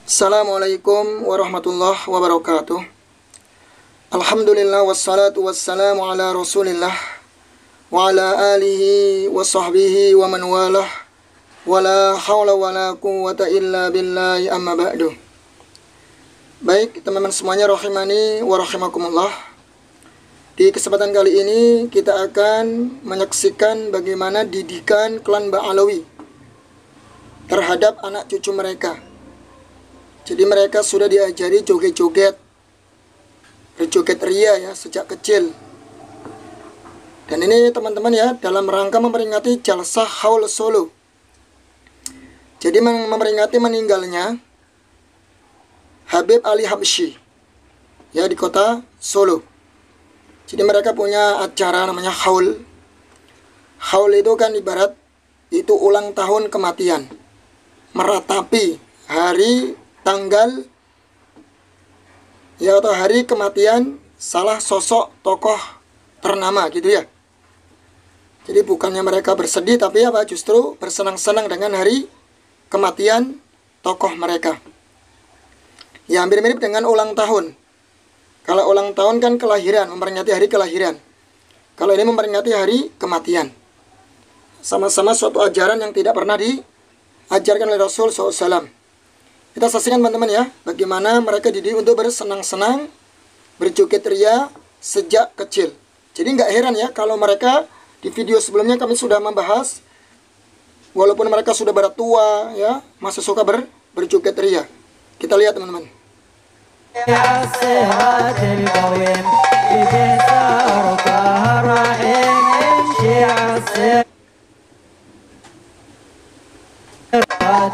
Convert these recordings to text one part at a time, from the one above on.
Assalamualaikum warahmatullahi wabarakatuh. Alhamdulillah wassalatu wassalamu ala rasulillah wa ala alihi wa sahbihi wa man walah wa la hawla wa la quwwata illa billahi amma ba'du. Baik teman-teman semuanya, rahimani wa rahimakumullah. Di kesempatan kali ini kita akan menyaksikan bagaimana didikan klan Ba'alawi terhadap anak cucu mereka. Jadi mereka sudah diajari joget-joget, berjoget ria ya sejak kecil. Dan ini teman-teman ya, dalam rangka memperingati Jalsah Haul Solo. Jadi memperingati meninggalnya Habib Ali Habsyi ya di kota Solo. Jadi mereka punya acara namanya Haul. Haul itu kan ibarat itu ulang tahun kematian, meratapi hari tanggal ya atau hari kematian salah sosok tokoh ternama gitu ya. Jadi bukannya mereka bersedih, tapi apa, justru bersenang-senang dengan hari kematian tokoh mereka. Ya hampir mirip dengan ulang tahun. Kalau ulang tahun kan kelahiran, memperingati hari kelahiran. Kalau ini memperingati hari kematian. Sama-sama suatu ajaran yang tidak pernah diajarkan oleh Rasul SAW. Kita saksikan teman-teman ya, bagaimana mereka dididik untuk bersenang-senang, berjoget ria sejak kecil. Jadi nggak heran ya kalau mereka di video sebelumnya kami sudah membahas, walaupun mereka sudah tua ya, masih suka berjoget ria. Kita lihat teman-teman.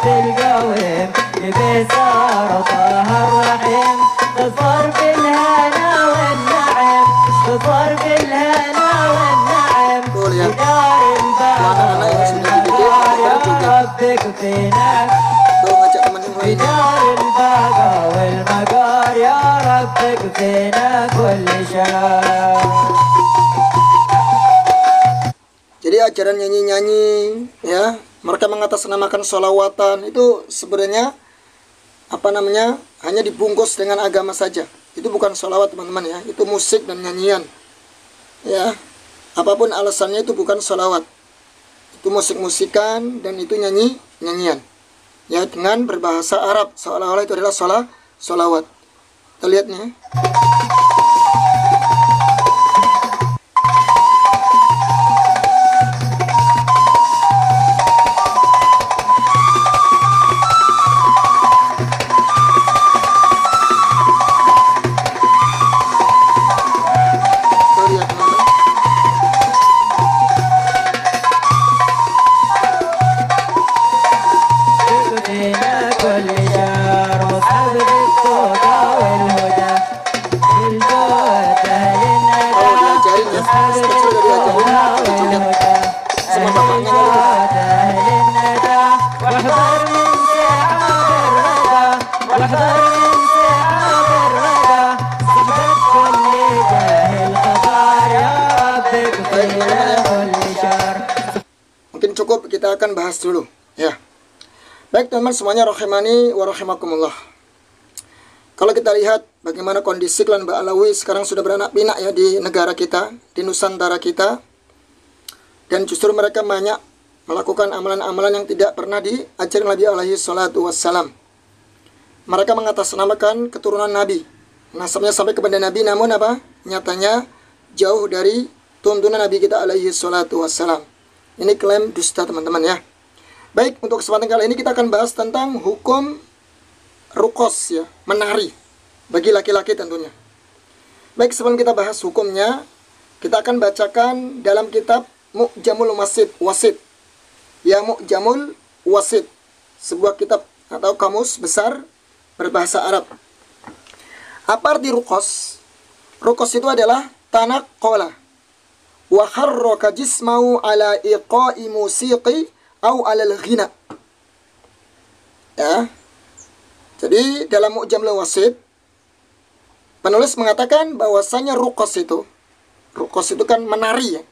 القويم بيسار طه الرحيم تظهر بالهنا والنعم تظهر بالهنا والنعم بدار الباب والمقار يا ربك فينك بدار الباب والمقار يا ربك فينا كل شيء. Jadi ajaran nyanyi-nyanyi ya, mereka mengatasnamakan sholawatan itu sebenarnya hanya dibungkus dengan agama saja. Itu bukan sholawat teman-teman ya, itu musik dan nyanyian ya. Apapun alasannya itu bukan sholawat, itu musik-musikan dan itu nyanyian ya, dengan berbahasa Arab seolah-olah itu adalah sholawat. Kita lihat nih. Mungkin cukup kita akan bahas dulu ya. Baik teman-teman semuanya, rahimani wa rahimakumullah. Kalau kita lihat bagaimana kondisi klan Ba'alawi sekarang sudah beranak pinak ya di negara kita, di Nusantara kita. Dan justru mereka banyak melakukan amalan-amalan yang tidak pernah diajarkan Nabi alaihi salatu wassalam. Mereka mengatasnamakan keturunan Nabi, nasabnya sampai kepada Nabi, namun apa? Nyatanya jauh dari tuntunan Nabi kita alaihi salatu wassalam. Ini klaim dusta teman-teman ya. Baik, untuk kesempatan kali ini kita akan bahas tentang hukum rukos ya, menari bagi laki-laki tentunya. Baik, sebelum kita bahas hukumnya, kita akan bacakan dalam kitab Mu'jamul Wasit ya, Mu'jamul Wasit, sebuah kitab atau kamus besar berbahasa Arab. Apa arti rukos? Rukos itu adalah tanaqqala wa harraka jismahu ala iqa'i musiqi au ala al-ghina. Ya. Jadi dalam Mu'jamul Wasit penulis mengatakan bahwasanya rukos itu kan menari ya,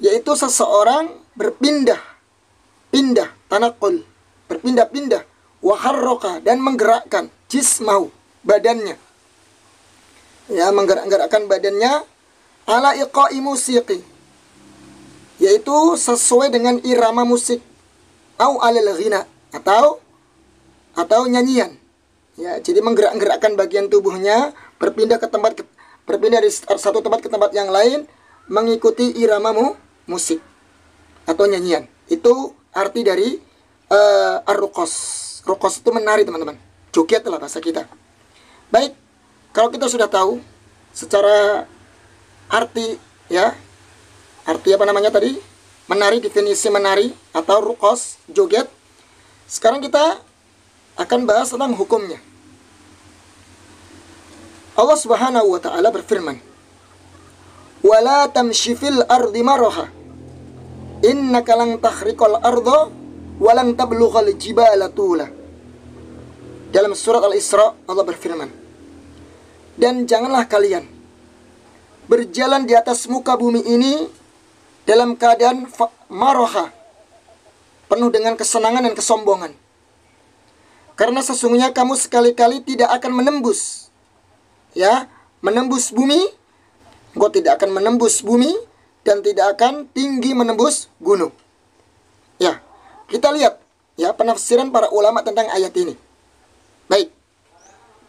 yaitu seseorang berpindah-pindah, tanaqul, berpindah-pindah wa harraka, dan menggerakkan jismahu, badannya. Ya, menggerakkan badannya ala iqa'i musiqi, yaitu sesuai dengan irama musik, au alal ghina, atau nyanyian. Ya, jadi menggerakkan bagian tubuhnya, berpindah dari satu tempat ke tempat yang lain mengikuti irama musik atau nyanyian. Itu arti dari ar-ruqas. Ruqas itu menari, teman-teman. Joget lah bahasa kita. Baik, kalau kita sudah tahu secara arti, ya, arti apa namanya tadi? Menari, definisi menari atau ruqas, joget. Sekarang kita akan bahas tentang hukumnya. Allah Subhanahu wa ta'ala berfirman, "Wala tamshi fil ardi maraha, innaka lan takhriqal arda wa lan tablughal jibala tula." Dalam surat Al-Isra Allah berfirman, "Dan janganlah kalian berjalan di atas muka bumi ini dalam keadaan maraha, penuh dengan kesenangan dan kesombongan. Karena sesungguhnya kamu sekali-kali tidak akan menembus, ya, menembus bumi. Engkau tidak akan menembus bumi dan tidak akan tinggi menembus gunung." Ya, kita lihat ya penafsiran para ulama tentang ayat ini. Baik.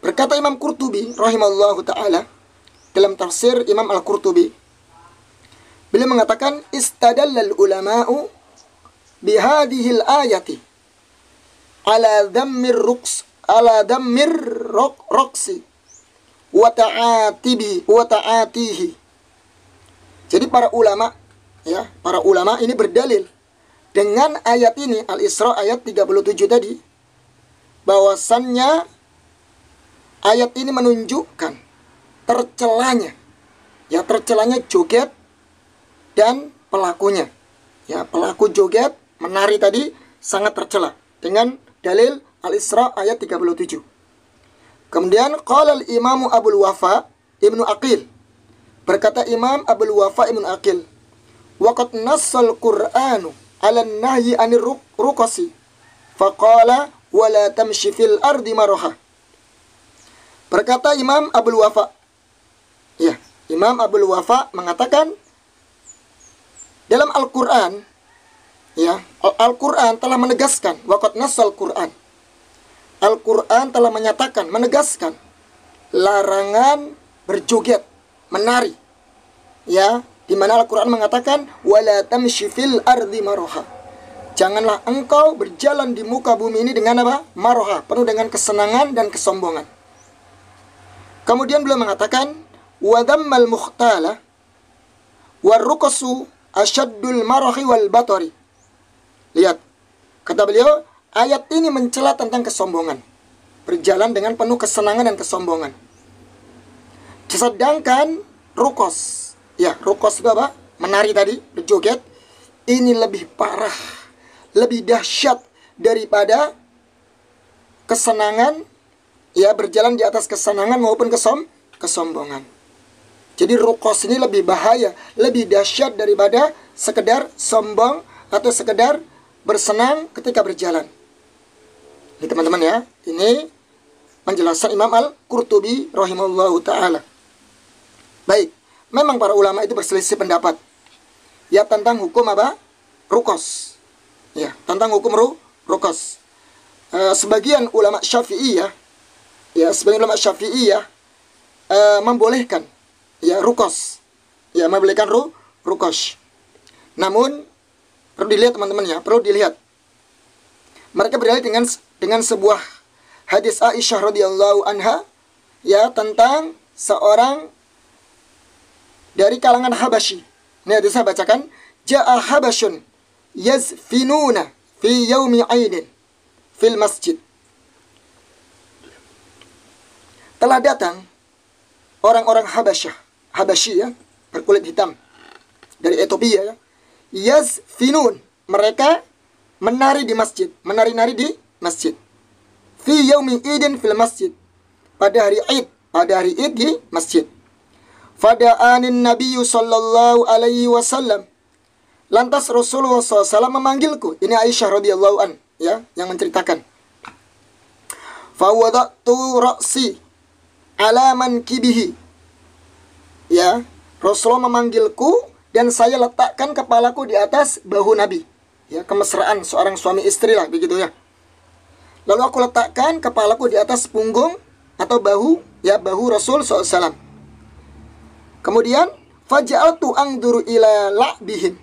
Berkata Imam Qurtubi rahimallahu taala dalam tafsir Imam Al-Qurtubi, beliau mengatakan, "Istadallal ulama'u bihadhil ayati ala dhammir roksi wa ta'atihi." Jadi para ulama, ya, para ulama ini berdalil dengan ayat ini, Al-Isra ayat 37 tadi, bahwasannya ayat ini menunjukkan tercelanya, ya, tercelanya joget dan pelakunya. Ya, pelaku joget, menari tadi sangat tercela dengan dalil Al-Isra ayat 37. Kemudian qala al-Imam Abul Wafa Ibnu Aqil, berkata Imam Abul Wafa Ibnu Aqil, "Waqad nassal Qur'anu 'ala an-nahyi 'anir ruqasi faqala wa la tamshi fil ardi maraha." Berkata Imam Abul Wafa, ya, Imam Abul Wafa mengatakan dalam Al-Qur'an, ya, Al-Qur'an telah menegaskan, waqad nassal Qur'an, Al-Qur'an telah menyatakan, menegaskan larangan berjoget, menari. Ya, di mana Al-Qur'an mengatakan wala tamshi fil ardi maraha. Janganlah engkau berjalan di muka bumi ini dengan apa? Maraha, penuh dengan kesenangan dan kesombongan. Kemudian beliau mengatakan wa dhammal mukhtala warruqsu asyaddul marahi wal batari. Lihat, kata beliau, ayat ini mencela tentang kesombongan, berjalan dengan penuh kesenangan dan kesombongan. Sedangkan rukos, ya, rukos itu apa? Menari tadi, berjoget, ini lebih parah, lebih dahsyat daripada kesenangan, ya, berjalan di atas kesenangan maupun kesombongan. Jadi rukos ini lebih bahaya, lebih dahsyat daripada sekedar sombong atau sekedar bersenang ketika berjalan. Ini teman-teman ya, ini penjelasan Imam Al-Qurtubi rahimahullahu ta'ala. Baik, memang para ulama itu berselisih pendapat, ya, tentang hukum apa? Rukos. Ya, tentang hukum rukos. Sebagian ulama Syafi'iyah, ya, sebagian ulama Syafi'iyah membolehkan, ya, rukos, ya, membolehkan rukos. Namun perlu dilihat teman-teman ya, perlu dilihat. Mereka berdalil dengan sebuah hadis Aisyah radhiyallahu anha, ya, tentang seorang dari kalangan Habasyi. Ini hadis saya bacakan, ja'a habasyun yazfinuna fi yaumi 'aidin fil masjid. Telah datang orang-orang Habasyi, ya, berkulit hitam dari Ethiopia, ya. Yazfinun, mereka menari di masjid, menari-nari di masjid. Fi yaumi idin fil masjid, pada hari Id di masjid. Fada'anin Nabiyyu sallallahu alaihi wasallam, lantas Rasulullah SAW memanggilku. Ini Aisyah radhiyallahu an, ya, yang menceritakan. Fawadatu ra'si ala mankibihi. Ya, Rasulullah memanggilku dan saya letakkan kepalaku di atas bahu Nabi. Ya, kemesraan seorang suami istri lah begitu ya. Lalu aku letakkan kepalaku di atas punggung atau bahu, ya, bahu Rasul SAW. Kemudian faja'altu angduru ila la'bihim.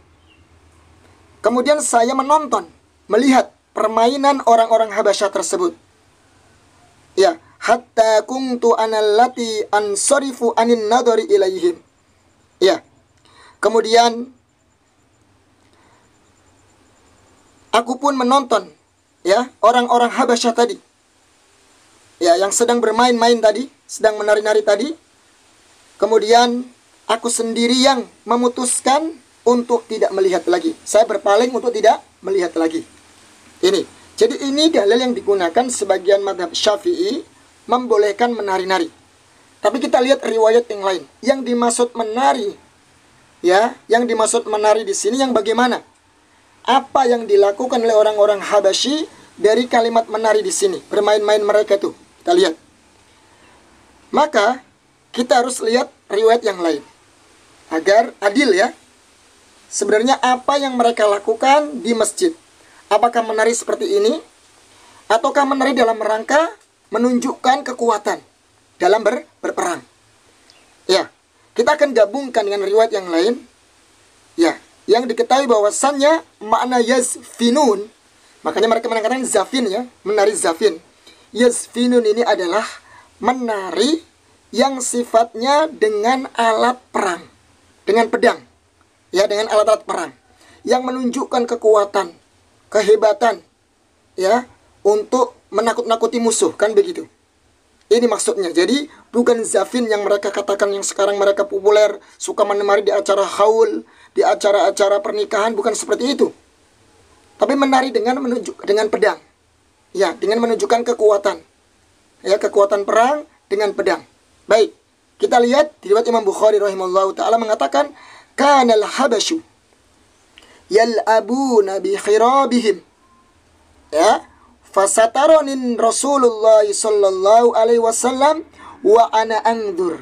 Kemudian saya menonton, melihat permainan orang-orang Habasyah tersebut. Ya, hatta kuntu anallati ansarifu anin nadari ilaihim. Ya. Kemudian aku pun menonton, ya, orang-orang Habasyah tadi. Ya, yang sedang bermain-main tadi, sedang menari-nari tadi. Kemudian aku sendiri yang memutuskan untuk tidak melihat lagi. Saya berpaling untuk tidak melihat lagi. Ini. Jadi ini dalil yang digunakan sebagian mazhab Syafi'i membolehkan menari-nari. Tapi kita lihat riwayat yang lain. Yang dimaksud menari, ya, yang dimaksud menari di sini yang bagaimana? Apa yang dilakukan oleh orang-orang Habasyi dari kalimat menari di sini? Bermain-main mereka tuh. Kita lihat. Maka kita harus lihat riwayat yang lain agar adil ya. Sebenarnya apa yang mereka lakukan di masjid? Apakah menari seperti ini? Ataukah menari dalam rangka menunjukkan kekuatan dalam berperang? Ya, kita akan gabungkan dengan riwayat yang lain. Ya, yang diketahui bahwasannya makna yazfinun. Makanya mereka mengatakan zafin ya, menari zafin. Yazfinun ini adalah menari yang sifatnya dengan alat perang, dengan pedang. Ya, dengan alat-alat perang yang menunjukkan kekuatan, kehebatan, ya, untuk menakut-nakuti musuh, kan begitu. Ini maksudnya. Jadi bukan zafin yang mereka katakan yang sekarang mereka populer, suka menari di acara haul, di acara-acara pernikahan, bukan seperti itu. Tapi menari dengan pedang. Ya, dengan menunjukkan kekuatan. Ya, kekuatan perang dengan pedang. Baik, kita lihat di riwayat Imam Bukhari rahimahullahu taala mengatakan kanal habasyu yal'abuna bi khirabihim. Ya, fasataronin Rasulullah sallallahu alaihi wasallam wa ana angdur.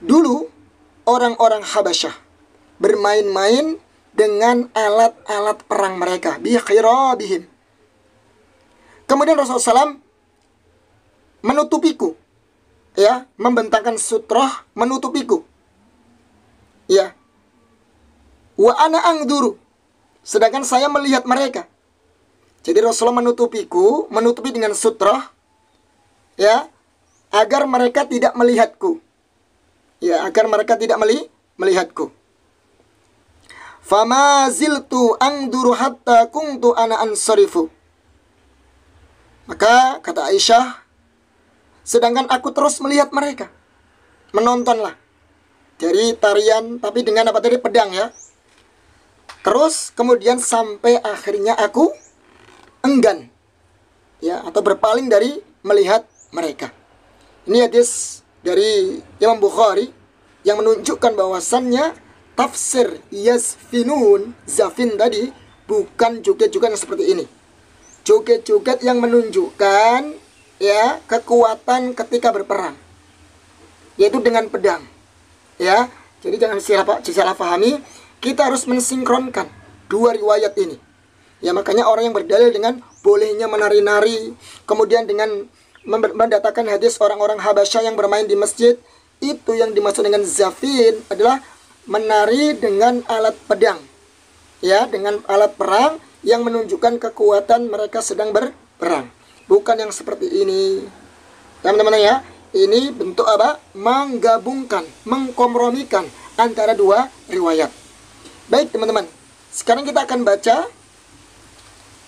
Dulu orang-orang Habasyah bermain-main dengan alat-alat perang mereka, bi khirabihim. Kemudian Rasulullah SAW menutupiku, ya, membentangkan sutroh menutupiku. Ya. Wa ana angduru. Sedangkan saya melihat mereka. Jadi Rasulullah menutupiku, menutupi dengan sutroh, ya, agar mereka tidak melihatku. Ya, agar mereka tidak melihatku. Fama ziltu angduru hatta kuntu ana ansarifu. Maka kata Aisyah, sedangkan aku terus melihat mereka. Menontonlah. Dari tarian, tapi dengan apa tadi? Pedang ya. Terus kemudian sampai akhirnya aku enggan, ya, atau berpaling dari melihat mereka. Ini hadis dari Imam Bukhari yang menunjukkan bahwasannya tafsir yazfinun, zafin tadi, bukan joget-joget yang seperti ini. Joget-joget yang menunjukkan, ya, kekuatan ketika berperang, yaitu dengan pedang. Ya, jadi jangan salah pahami. Kita harus mensinkronkan dua riwayat ini. Ya, makanya orang yang berdalil dengan bolehnya menari-nari, kemudian dengan mendatangkan hadis orang-orang Habasyah yang bermain di masjid, itu yang dimaksud dengan zafin adalah menari dengan alat pedang. Ya, dengan alat perang yang menunjukkan kekuatan mereka sedang berperang. Bukan yang seperti ini. Teman-teman ya. Ini bentuk apa? Menggabungkan, mengkompromikan antara dua riwayat. Baik teman-teman, sekarang kita akan baca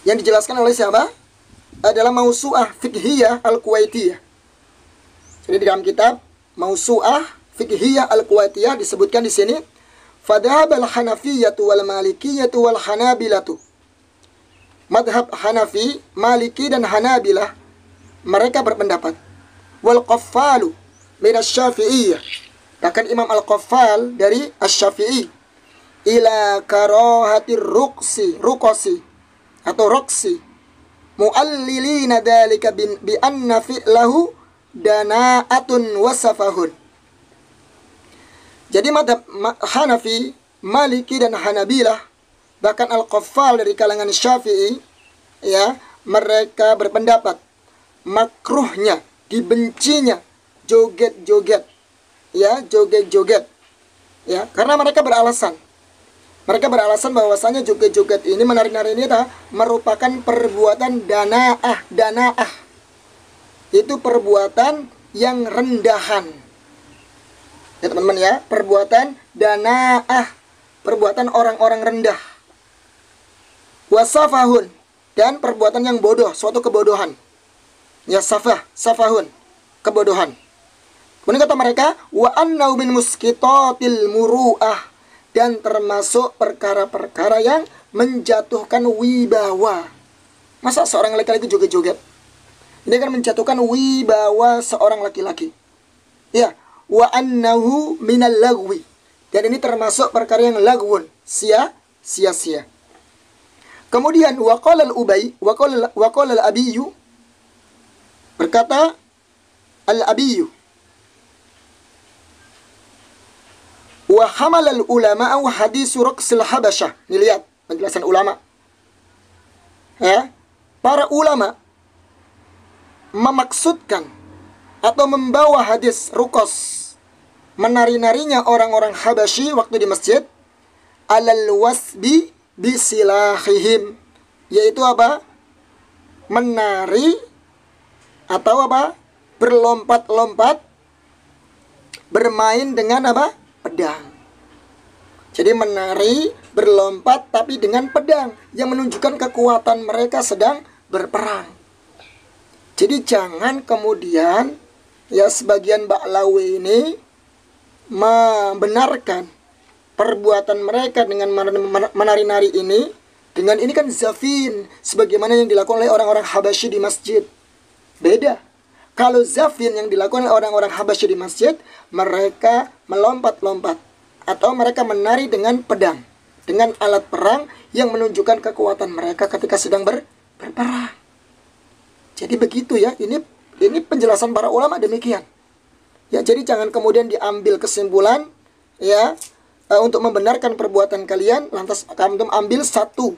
yang dijelaskan oleh siapa? Adalah Mausu'ah Fiqhiyah Al-Kuwaitiyah. Jadi di dalam kitab Mausu'ah Fiqhiyah Al-Kuwaitiyah disebutkan di sini, fadhhabal Hanafiyyatu wal Malikiyatu wal Hanabilatu. Madhab Hanafi, Maliki dan Hanabilah mereka berpendapat, wal Qaffalu min asy-Syafi'iyyah, bahkan Imam Al-Qaffal dari Asy-Syafi'i, ila karahatir ruqsi atau roksi, mu'allilina dzalika bi anna fi'lahu dana'atun wa safahun. Jadi madhab Hanafi, Maliki dan Hanabilah, bahkan Al-Qaffal dari kalangan Syafi'i, ya, mereka berpendapat makruhnya, dibencinya joget-joget, ya, joget-joget, ya, karena mereka beralasan bahwasanya joget-joget ini, menari-nari ini merupakan perbuatan danaah, itu perbuatan yang rendahan, ya teman-teman ya, perbuatan danaah, perbuatan orang-orang rendah, wasafahun, dan perbuatan yang bodoh, suatu kebodohan, ya, safahun, kebodohan. Kemudian kata mereka, wa annau min muskitatil muru'ah, dan termasuk perkara-perkara yang menjatuhkan wibawa. Masa seorang laki-laki joget-joget? Ini kan menjatuhkan wibawa seorang laki-laki. Ya, wa annahu minal lagwi, dan ini termasuk perkara yang lagwun, sia-sia. Kemudian waqala al-Abiyyu, berkata al-Abiyyu, wa hamalal ulama'u hadisu raqsil habasyah. Ini lihat penjelasan ulama. Ya, para ulama memaksudkan atau membawa hadis rukos, menari-narinya orang-orang Habasyi waktu di masjid, alal wasbi bisilahihim, yaitu apa? Menari atau apa? Berlompat-lompat, bermain dengan apa? Pedang. Jadi menari, berlompat, tapi dengan pedang, yang menunjukkan kekuatan mereka sedang berperang. Jadi jangan kemudian, ya, sebagian Ba'lawi ini membenarkan perbuatan mereka dengan menari-nari ini, dengan ini kan zafin, sebagaimana yang dilakukan oleh orang-orang Habasyi di masjid. Beda. Kalau zafin yang dilakukan oleh orang-orang Habasyi di masjid, mereka melompat-lompat, atau mereka menari dengan pedang, dengan alat perang yang menunjukkan kekuatan mereka ketika sedang berperang. Jadi begitu ya, ini penjelasan para ulama demikian. Ya, jadi jangan kemudian diambil kesimpulan, ya, untuk membenarkan perbuatan kalian, lantas kamu ambil satu,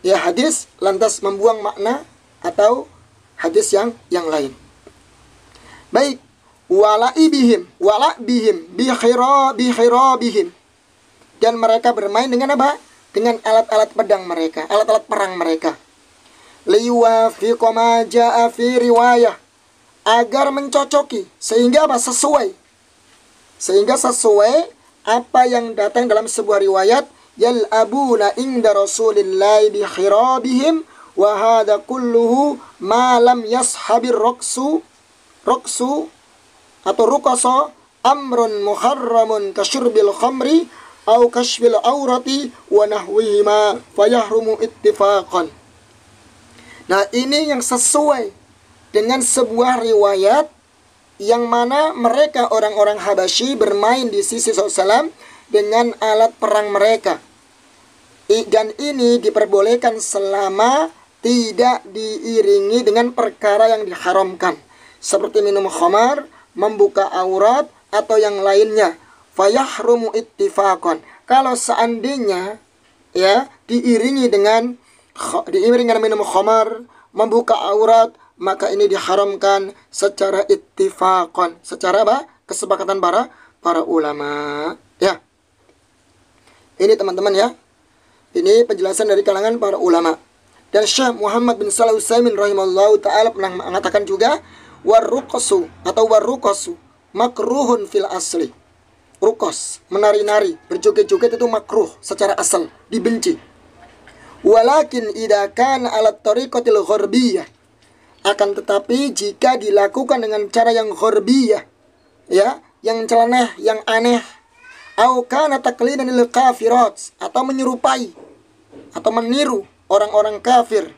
ya, hadis, lantas membuang makna atau hadis yang lain. Baik, wala'ibihim bikhirabihim, dan mereka bermain dengan apa? Dengan alat-alat pedang mereka, alat-alat perang mereka. Liwafiqa ma jaa fi riwayah, agar mencocoki, sehingga apa? Sesuai apa yang datang dalam sebuah riwayat, yal'abuna inda rasulillahi bi khirabihim wa hadha kulluhu ma lam yashabir raqsu atau ruqasa amrun muharramun kasyurbil khamri au kashfil aurati wa nahwihima fayahrumu ittifaqan. Nah, ini yang sesuai dengan sebuah riwayat yang mana mereka orang-orang Habasyi bermain di sisi Rasulullah dengan alat perang mereka. Dan ini diperbolehkan selama tidak diiringi dengan perkara yang diharamkan, seperti minum khamar, membuka aurat, atau yang lainnya. Fayahrumu ittifaqan. Kalau seandainya, ya, diiringi dengan minum khamar, membuka aurat, maka ini diharamkan secara ittifaqan, secara apa? Kesepakatan para ulama. Ya. Ini teman-teman ya. Ini penjelasan dari kalangan para ulama. Dan Syekh Muhammad bin Shalih Al-Utsaimin rahimallahu taala pernah mengatakan juga, warruqasu atau warruqasu makruhun fil asli. Rukos, menari-nari, berjoget-joget itu makruh secara asal, dibenci. Walakin idza kana ala tariqatil gharbiyah, akan tetapi jika dilakukan dengan cara yang gharbiyah, ya, yang celeneh, yang aneh, au kana taqlidan lil kafirat, atau menyerupai atau meniru orang-orang kafir,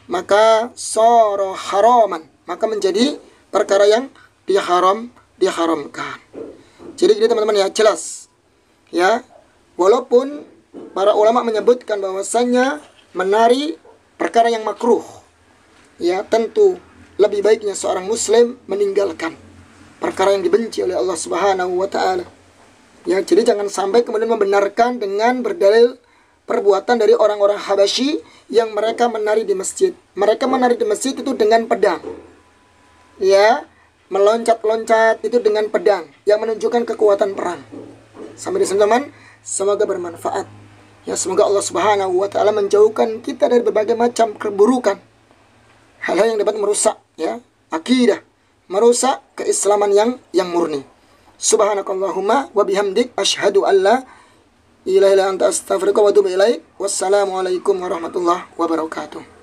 maka sara haraman, maka menjadi perkara yang diharamkan. Jadi ini teman-teman ya, jelas ya, walaupun para ulama menyebutkan bahwasannya menari perkara yang makruh, ya tentu lebih baiknya seorang muslim meninggalkan perkara yang dibenci oleh Allah Subhanahu wa taala. Ya, jadi jangan sampai kemudian membenarkan dengan berdalil perbuatan dari orang-orang Habasyi yang mereka menari di masjid. Mereka menari di masjid itu dengan pedang. Ya, meloncat-loncat itu dengan pedang yang menunjukkan kekuatan perang. Sampai di sini teman, semoga bermanfaat. Ya, semoga Allah Subhanahu wa taala menjauhkan kita dari berbagai macam keburukan. Hal-hal yang dapat merusak ya akidah, merusak keislaman yang murni. Subhanakallahumma wa bihamdik asyhadu an la ilaha illa anta astaghfiruka wa atubu ilaik. Wassalamualaikum warahmatullahi wabarakatuh.